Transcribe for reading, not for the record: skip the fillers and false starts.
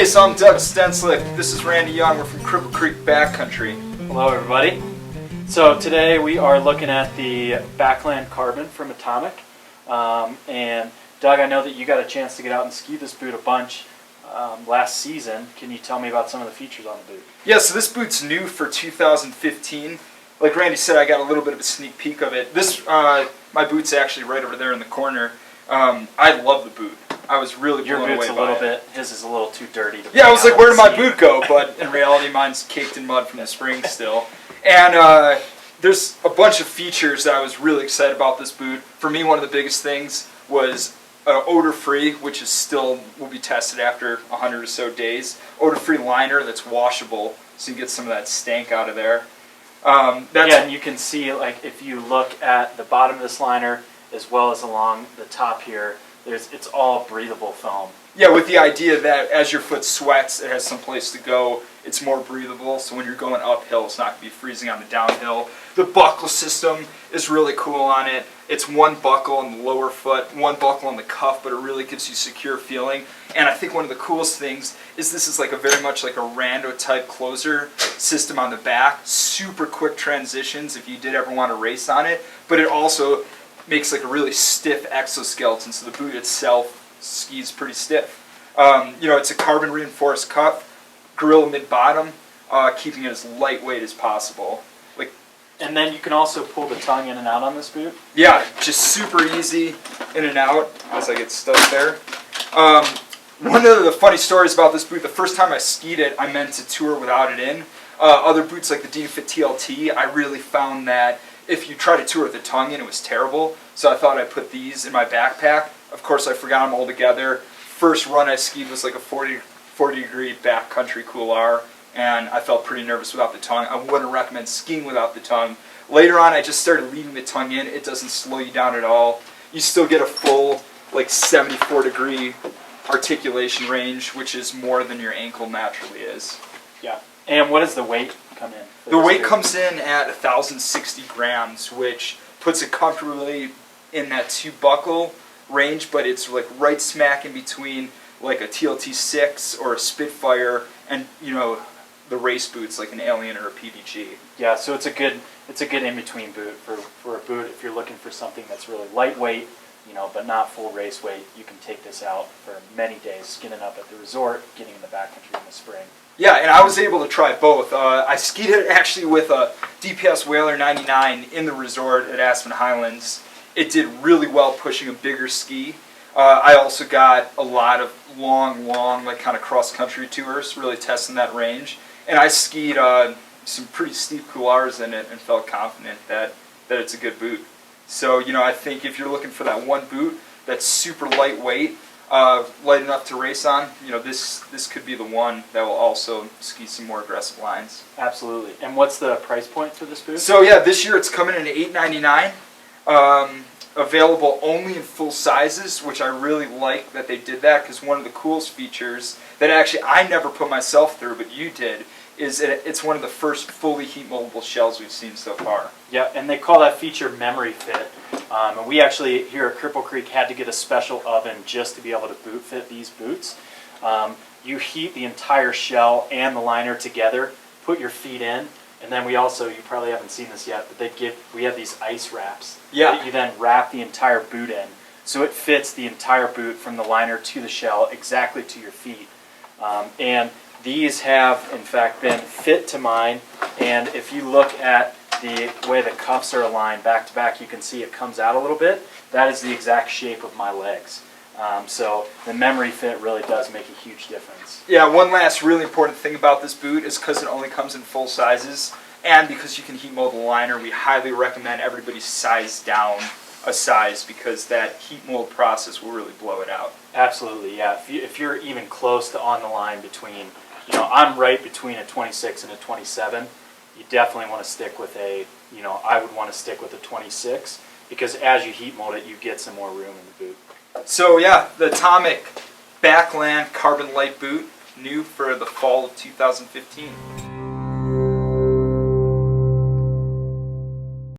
Hey, so I'm Doug Stenslick. This is Randy Young. We're from Cripple Creek Backcountry. Hello everybody. So today we are looking at the Backland Carbon from Atomic. And Doug, I know that you got a chance to get out and ski this boot a bunch last season. Can you tell me about some of the features on the boot? Yeah, so this boot's new for 2015. Like Randy said, I got a little bit of a sneak peek of it. My boot's actually right over there in the corner. I love the boot. I was really blown away by it. Your boot's a little bit, his is a little too dirty to Yeah, I was like, where did my boot go? But in reality, mine's caked in mud from the spring still. And there's a bunch of features that I was really excited about this boot. For me, one of the biggest things was odor-free, which is still will be tested after 100 or so days. Odor-free liner that's washable, so you get some of that stank out of there. Yeah, and you can see, like, if you look at the bottom of this liner as well as along the top here, it's all breathable foam. Yeah, with the idea that as your foot sweats, it has some place to go. It's more breathable, so when you're going uphill, it's not going to be freezing on the downhill. The buckle system is really cool on it. It's one buckle on the lower foot, one buckle on the cuff, but it really gives you secure feeling. And I think one of the coolest things is this is like very much like a rando type closer system on the back. Super quick transitions if you did ever want to race on it, but it also makes like a really stiff exoskeleton, so the boot itself skis pretty stiff. It's a carbon reinforced cuff, gorilla mid-bottom, keeping it as lightweight as possible. And then you can also pull the tongue in and out on this boot? Yeah, just super easy in and out as I get stuck there. One of the funny stories about this boot, the first time I skied it, I meant to tour without it in. Other boots like the DFit TLT, I really found that if you try to tour with the tongue in, it was terrible. So I thought I'd put these in my backpack. Of course, I forgot them all together. First run I skied was like a 40 degree backcountry couloir, and I felt pretty nervous without the tongue. I wouldn't recommend skiing without the tongue. Later on, I just started leaving the tongue in. It doesn't slow you down at all. You still get a full, like 74 degree articulation range, which is more than your ankle naturally is. Yeah. And what does the weight come in? The weight comes in at 1,060 grams, which puts it comfortably in that 2-buckle range, but it's like right smack in between like a TLT-6 or a Spitfire and, the race boots like an Alien or a PVG. Yeah, so it's a good in-between boot for a boot. If you're looking for something that's really lightweight, but not full race weight, you can take this out for many days, skinning up at the resort, getting in the backcountry in the spring. Yeah, and I was able to try both. I skied it actually with a DPS Whaler 99 in the resort at Aspen Highlands. It did really well pushing a bigger ski. I also got a lot of long, like kind of cross-country tours, really testing that range. And I skied some pretty steep couloirs in it and felt confident that it's a good boot. So, I think if you're looking for that one boot that's super lightweight, light enough to race on, this could be the one that will also ski some more aggressive lines. Absolutely. And what's the price point for this boot? So yeah, this year it's coming in at $899. Available only in full sizes, which I really like that they did that, because one of the coolest features that actually I never put myself through, but you did, is it's one of the first fully heat moldable shells we've seen so far. Yeah, and they call that feature memory fit. And we actually, here at Cripple Creek, had to get a special oven just to be able to boot fit these boots. You heat the entire shell and the liner together, put your feet in, and then we also, you probably haven't seen this yet, but we have these ice wraps that you then wrap the entire boot in. So it fits the entire boot from the liner to the shell exactly to your feet. And these have, in fact, been fit to mine. And if you look at the way the cuffs are aligned back to back, you can see it comes out a little bit. That is the exact shape of my legs. So the memory fit really does make a huge difference. Yeah, one last really important thing about this boot is because it only comes in full sizes, and because you can heat mold the liner, we highly recommend everybody size down a size, because that heat mold process will really blow it out. Absolutely, yeah. If you're even close to on the line between, I'm right between a 26 and a 27, you definitely want to stick with I would want to stick with a 26, because as you heat mold it, you get some more room in the boot. So yeah, the Atomic Backland Carbon Light Boot, new for the fall of 2015.